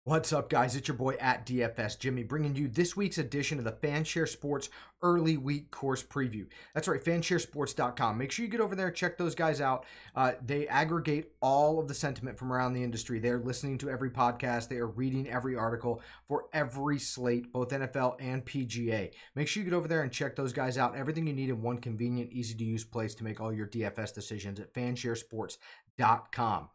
What's up, guys? It's your boy at DFS Jimmy, bringing you this week's edition of the Fanshare Sports Early Week Course Preview. That's right, fansharesports.com. Make sure you get over there and check those guys out. They aggregate all of the sentiment from around the industry. They're listening to every podcast. They are reading every article for every slate, both NFL and PGA. Make sure you get over there and check those guys out. Everything you need in one convenient, easy-to-use place to make all your DFS decisions at fansharesports.com.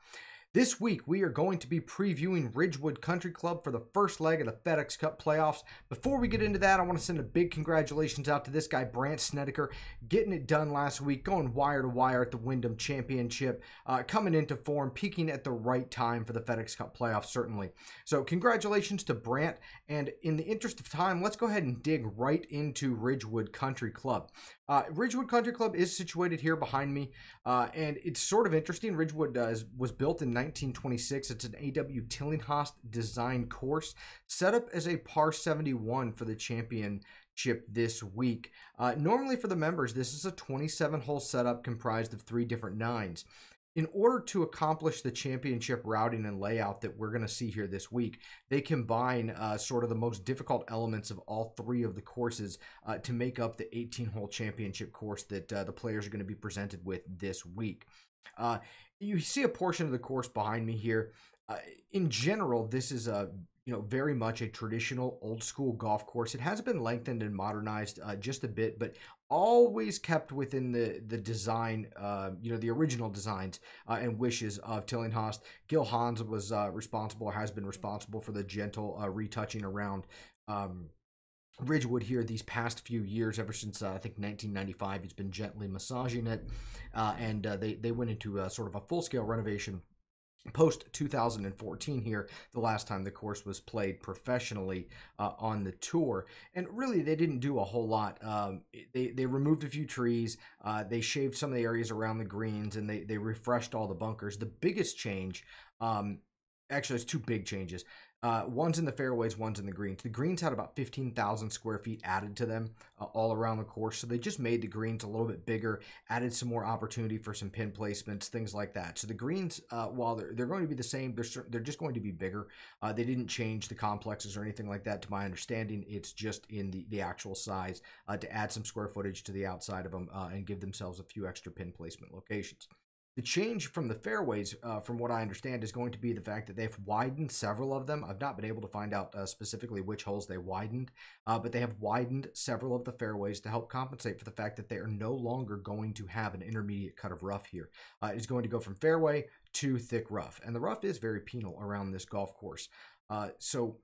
This week, we are going to be previewing Ridgewood Country Club for the first leg of the FedEx Cup playoffs. Before we get into that, I want to send a big congratulations out to this guy, Brant Snedeker, getting it done last week, going wire to wire at the Wyndham Championship, coming into form, peaking at the right time for the FedEx Cup playoffs, certainly. So congratulations to Brant, and in the interest of time, let's go ahead and dig right into Ridgewood Country Club. Ridgewood Country Club is situated here behind me, and it's sort of interesting. Ridgewood was built in 1926. It's an A.W. Tillinghast design course, set up as a par 71 for the championship this week. Normally for the members, this is a 27-hole setup comprised of 3 different nines. In order to accomplish the championship routing and layout that we're going to see here this week, they combine sort of the most difficult elements of all 3 of the courses to make up the 18-hole championship course that the players are going to be presented with this week. You see a portion of the course behind me here. In general, this is very much a traditional old school golf course. It has been lengthened and modernized just a bit, but always kept within the design, the original designs and wishes of Tillinghast. Gil Hans was has been responsible for the gentle retouching around Ridgewood here these past few years. Ever since I think 1995, he's been gently massaging it, and they went into sort of a full-scale renovation post 2014 here, the last time the course was played professionally on the tour. And really, they didn't do a whole lot. They removed a few trees, they shaved some of the areas around the greens, and they refreshed all the bunkers. The biggest change, actually, it's 2 big changes. One's in the fairways, one's in the greens. The greens had about 15,000 square feet added to them all around the course. So they just made the greens a little bit bigger, added some more opportunity for some pin placements, things like that. So the greens, while they're going to be the same, they're just going to be bigger. They didn't change the complexes or anything like that, to my understanding. It's just in the actual size to add some square footage to the outside of them and give themselves a few extra pin placement locations. The change from the fairways, from what I understand, is going to be the fact that they've widened several of them. I've not been able to find out specifically which holes they widened, but they have widened several of the fairways to help compensate for the fact that they are no longer going to have an intermediate cut of rough here. It's going to go from fairway to thick rough, and the rough is very penal around this golf course. So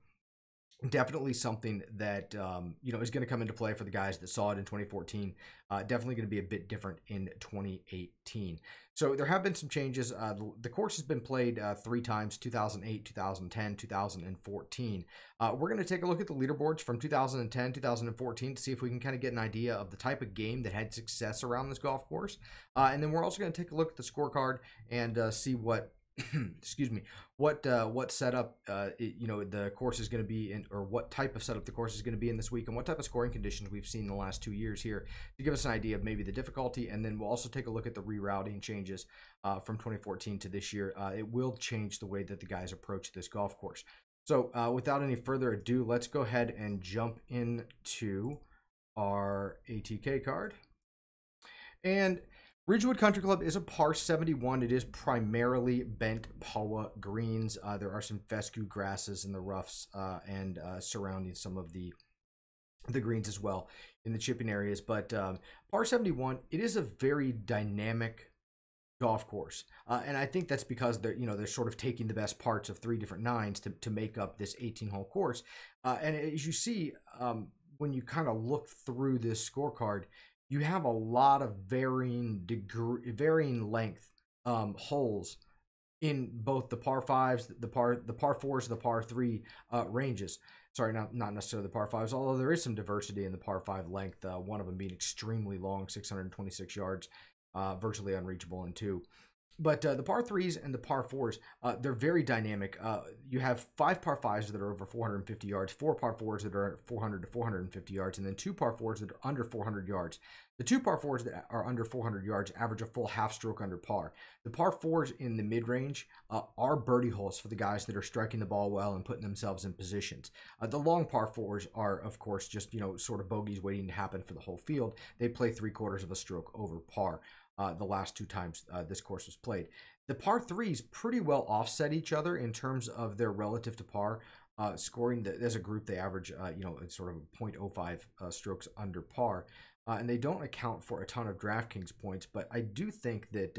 definitely something that is going to come into play for the guys that saw it in 2014. Definitely going to be a bit different in 2018. So there have been some changes. The course has been played 3 times: 2008, 2010, 2014. We're going to take a look at the leaderboards from 2010, 2014 to see if we can kind of get an idea of the type of game that had success around this golf course. And then we're also going to take a look at the scorecard and see what excuse me, what setup the course is going to be in, or what type of setup the course is going to be in this week, and what type of scoring conditions we've seen in the last 2 years here, to give us an idea of maybe the difficulty. And then we'll also take a look at the rerouting changes from 2014 to this year. It will change the way that the guys approach this golf course. So without any further ado, let's go ahead and jump into our ATK card. And Ridgewood Country Club is a par 71. It is primarily bent POA greens. There are some fescue grasses in the roughs and surrounding some of the greens as well in the chipping areas. But par 71, it is a very dynamic golf course, and I think that's because they're sort of taking the best parts of 3 different nines to make up this 18-hole course. And as you see, when you kind of look through this scorecard, you have a lot of varying length holes in both the par 5s, the par 4s, the par 3 ranges. Sorry, not necessarily the par 5s, although there is some diversity in the par 5 length, one of them being extremely long, 626 yards, virtually unreachable in 2. But the par threes and the par fours, they're very dynamic. You have 5 par 5s that are over 450 yards, 4 par 4s that are 400 to 450 yards, and then 2 par 4s that are under 400 yards. The 2 par 4s that are under 400 yards average a full half stroke under par. The par 4s in the mid range are birdie holes for the guys that are striking the ball well and putting themselves in positions. The long par 4s are, of course, just sort of bogeys waiting to happen for the whole field. They play 3/4 of a stroke over par. The last 2 times this course was played. The par threes pretty well offset each other in terms of their relative to par scoring. As a group, they average, it's sort of 0.05 strokes under par, and they don't account for a ton of DraftKings points. But I do think that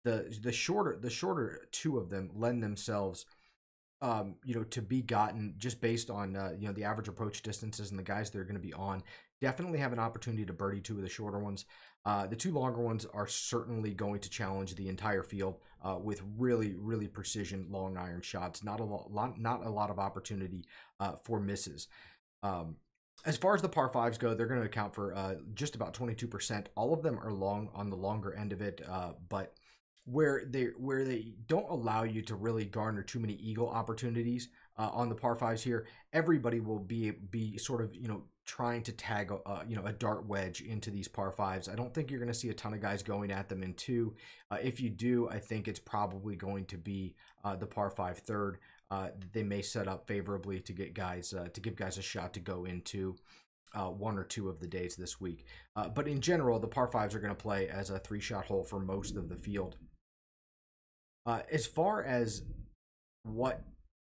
the shorter two of them lend themselves to be gotten just based on the average approach distances and the guys that are going to be on. Definitely have an opportunity to birdie 2 of the shorter ones. The 2 longer ones are certainly going to challenge the entire field with really, really precision long iron shots. Not a lot of opportunity for misses. As far as the par 5s go, they're going to account for just about 22%. All of them are long on the longer end of it, but where they don't allow you to really garner too many eagle opportunities on the par 5s here, everybody will be sort of trying to tag a dart wedge into these par 5s. I don't think you're going to see a ton of guys going at them in 2. If you do, I think it's probably going to be the par 5 third. They may set up favorably to get guys to give guys a shot to go into 1 or 2 of the days this week. But in general, the par 5s are going to play as a 3-shot hole for most of the field. As far as what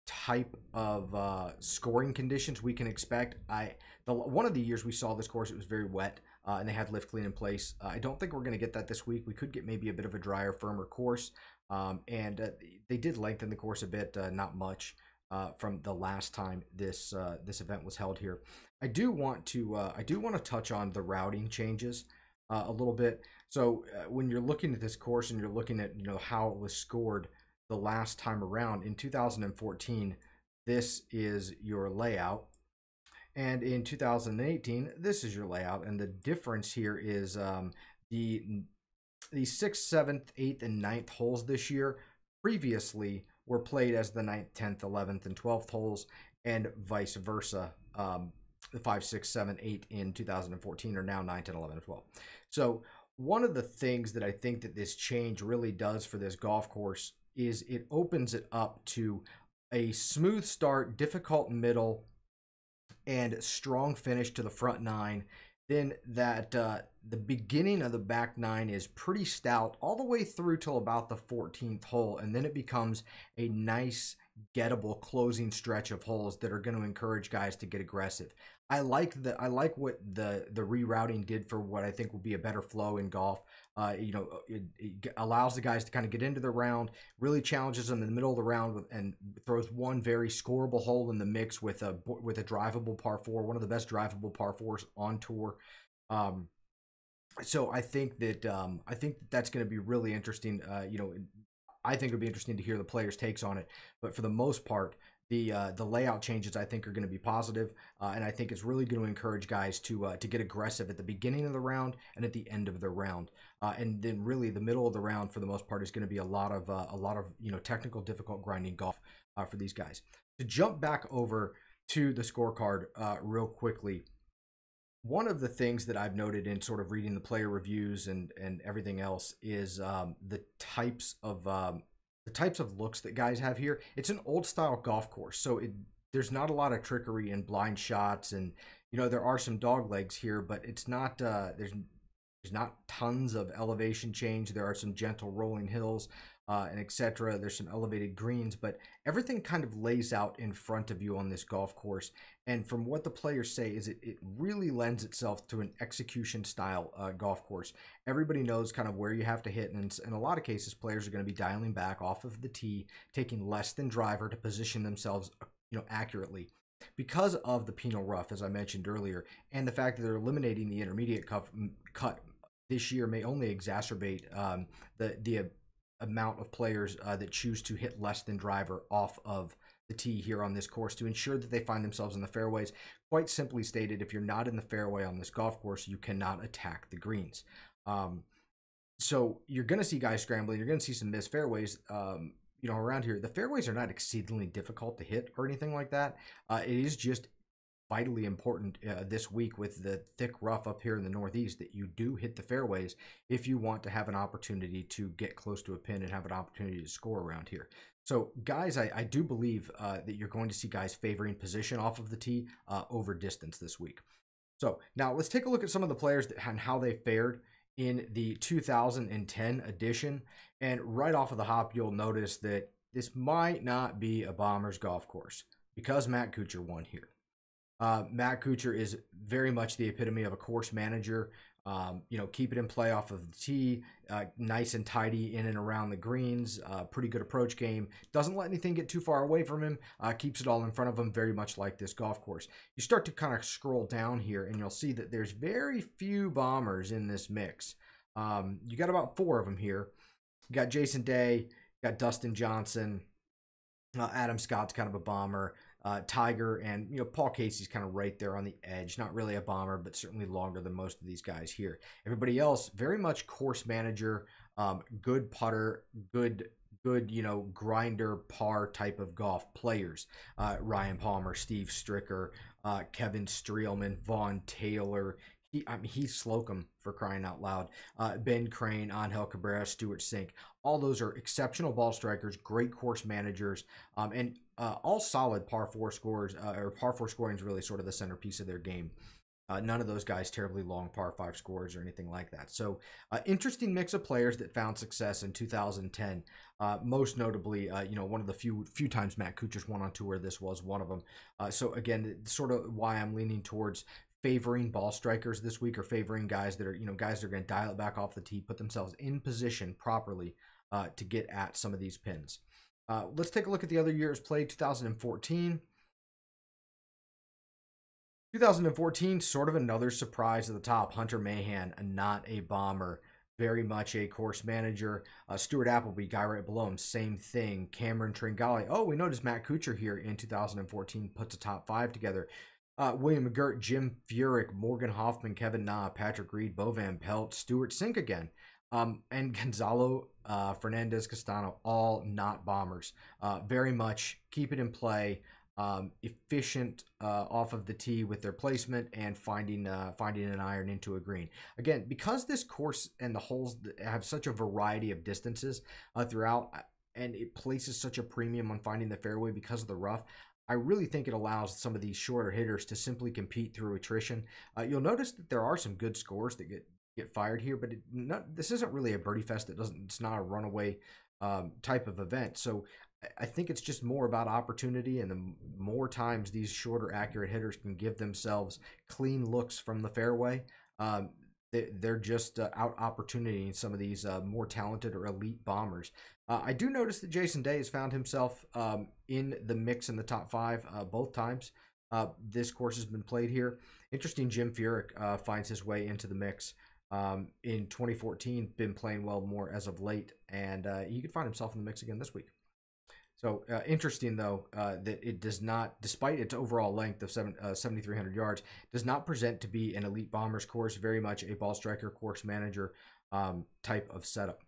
type of scoring conditions we can expect, one of the years we saw this course, it was very wet, and they had lift clean in place. I don't think we're going to get that this week. We could get maybe a bit of a drier, firmer course, and they did lengthen the course a bit, not much from the last time this event was held here. I do want to touch on the routing changes a little bit. So when you're looking at this course and you're looking at how it was scored the last time around in 2014, this is your layout, and in 2018 this is your layout, and the difference here is the 6th, 7th, 8th, and 9th holes this year previously were played as the 9th, 10th, 11th, and 12th holes, and vice versa. The 5, 6, 7, 8 in 2014 are now 9, 10, 11, and 12. So one of the things that I think that this change really does for this golf course is it opens it up to a smooth start, difficult middle, and strong finish to the front 9. Then that the beginning of the back 9 is pretty stout all the way through till about the 14th hole, and then it becomes a nice gettable closing stretch of holes that are going to encourage guys to get aggressive. I like what the rerouting did for what I think will be a better flow in golf. It allows the guys to kind of get into the round, really challenges them in the middle of the round, and throws one very scoreable hole in the mix with a drivable par 4, one of the best drivable par 4s on tour. So I think that's going to be really interesting. I think it'll be interesting to hear the players' takes on it. But for the most part, the layout changes I think are going to be positive, and I think it's really going to encourage guys to get aggressive at the beginning of the round and at the end of the round, and then really the middle of the round for the most part is going to be a lot of technical, difficult, grinding golf for these guys. To jump back over to the scorecard real quickly. One of the things that I've noted in sort of reading the player reviews and everything else is the types of looks that guys have here. It's an old style golf course, so there's not a lot of trickery and blind shots, and there are some dog legs here, but it's not there's not tons of elevation change. There are some gentle rolling hills and etc. There's some elevated greens, but everything kind of lays out in front of you on this golf course. And from what the players say is it really lends itself to an execution style golf course. Everybody knows kind of where you have to hit, and in a lot of cases players are going to be dialing back off of the tee, taking less than driver to position themselves accurately. Because of the penal rough, as I mentioned earlier, and the fact that they're eliminating the intermediate cut this year may only exacerbate the amount of players that choose to hit less than driver off of the tee here on this course to ensure that they find themselves in the fairways. Quite simply stated, if you're not in the fairway on this golf course, you cannot attack the greens. So you're going to see guys scrambling. You're going to see some missed fairways. Around here, the fairways are not exceedingly difficult to hit or anything like that. It is just vitally important this week with the thick rough up here in the Northeast that you do hit the fairways if you want to have an opportunity to get close to a pin and have an opportunity to score around here. So guys, I do believe that you're going to see guys favoring position off of the tee over distance this week. So now let's take a look at some of the players and how they fared in the 2010 edition. And right off of the hop, you'll notice that this might not be a Bombers golf course because Matt Kuchar won here. Matt Kuchar is very much the epitome of a course manager. Keep it in play off of the tee, nice and tidy in and around the greens, pretty good approach game, doesn't let anything get too far away from him, keeps it all in front of him, very much like this golf course. You start to kind of scroll down here and you'll see that there's very few Bombers in this mix. You got about 4 of them here. You got Jason Day, you got Dustin Johnson, Adam Scott's kind of a bomber. Tiger and Paul Casey's kind of right there on the edge. Not really a bomber, but certainly longer than most of these guys here. Everybody else very much course manager, good putter, good grinder par type of golf players. Ryan Palmer, Steve Stricker, Kevin Streelman, Vaughn Taylor. He's Slocum for crying out loud. Ben Crane, Angel Cabrera, Stuart Sink. All those are exceptional ball strikers, great course managers, and all solid par 4 scores, or par 4 scoring is really sort of the centerpiece of their game. None of those guys terribly long par 5 scores or anything like that. So interesting mix of players that found success in 2010. Most notably, one of the few times Matt Kuchar's won on tour, this was one of them. So again, sort of why I'm leaning towards favoring ball strikers this week, or favoring guys that are, guys that are going to dial it back off the tee, put themselves in position properly to get at some of these pins. Let's take a look at the other years played. 2014. 2014, sort of another surprise at the top. Hunter Mahan, not a bomber, very much a course manager. Stuart Appleby, guy right below him, same thing. Cameron Tringale. Oh, we noticed Matt Kuchar here in 2014 puts a top 5 together. William McGirt, Jim Furyk, Morgan Hoffman, Kevin Na, Patrick Reed, Bo Van Pelt, Stuart Sink again, and Gonzalo Fernandez Castano, all not bombers. Very much keep it in play, efficient off of the tee with their placement and finding an iron into a green. Again, because this course and the holes have such a variety of distances throughout, and it places such a premium on finding the fairway because of the rough, I really think it allows some of these shorter hitters to simply compete through attrition. You'll notice that there are some good scores that get fired here, but this isn't really a birdie fest. It's not a runaway type of event. So I think it's just more about opportunity, and the more times these shorter, accurate hitters can give themselves clean looks from the fairway, they're just out opportunitying some of these more talented or elite bombers. I do notice that Jason Day has found himself in the mix in the top 5 both times this course has been played here. Interesting, Jim Furyk finds his way into the mix in 2014, been playing well more as of late, and he could find himself in the mix again this week. So interesting, though, that it does not, despite its overall length of 7,300 yards, does not present to be an elite bombers course, very much a ball striker, course manager type of setup.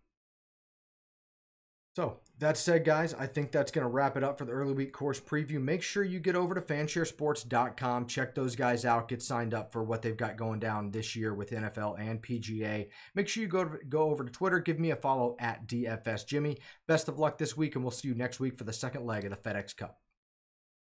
So that said, guys, I think that's going to wrap it up for the early week course preview. Make sure you get over to fansharesports.com, check those guys out, get signed up for what they've got going down this year with NFL and PGA. Make sure you go over to Twitter, give me a follow at DFS Jimmy. Best of luck this week, and we'll see you next week for the second leg of the FedEx Cup.